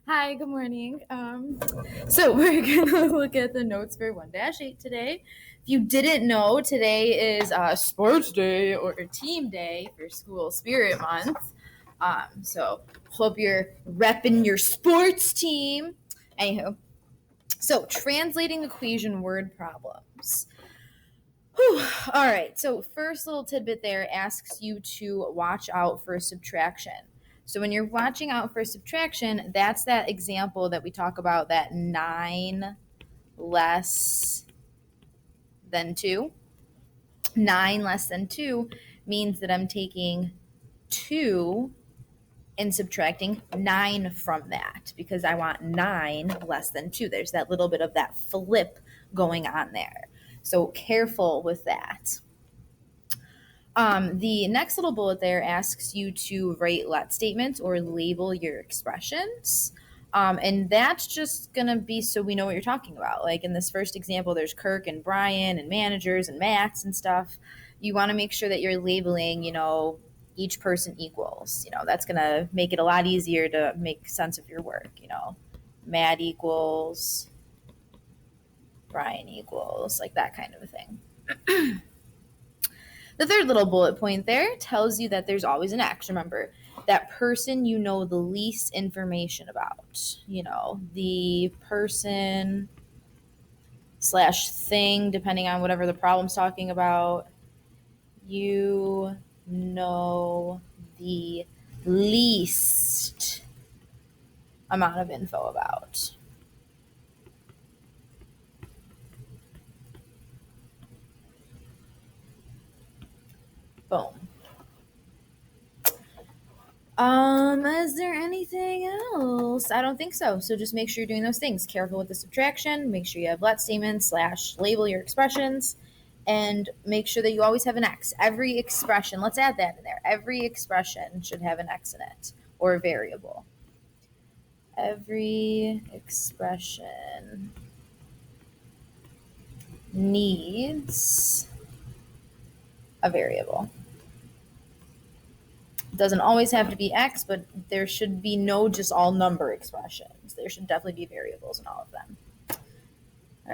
Hi, good morning. So we're gonna look at the notes for 1-8 today. If you didn't know, today is sports day or team day for School Spirit Month. So hope you're repping your sports team. Anywho, so translating equation word problems. Whew. All right. So first little tidbit there asks you to watch out for subtraction. So when you're watching out for subtraction, that's that example that we talk about, that 9 less than 2. 9 less than 2 means that I'm taking 2 and subtracting 9 from that because I want 9 less than 2. There's that little bit of that flip going on there. So careful with that. The next little bullet there asks you to write let statements or label your expressions. And that's just going to be so we know what you're talking about. Like in this first example, there's Kirk and Brian and managers and Max and stuff. You want to make sure that you're labeling, each person equals. That's going to make it a lot easier to make sense of your work. Matt equals, Brian equals, like that kind of a thing. The third little bullet point there tells you that there's always an X. Remember, that person you know the least information about. The person / thing, depending on whatever the problem's talking about, you know the least amount of info about. Boom. Is there anything else? I don't think so. So just make sure you're doing those things. Careful with the subtraction. Make sure you have let statements / label your expressions, and make sure that you always have an X. Every expression, let's add that in there. Every expression should have an X in it, or a variable. Every expression needs a variable. It doesn't always have to be X, but there should be no just all number expressions. There should definitely be variables in all of them.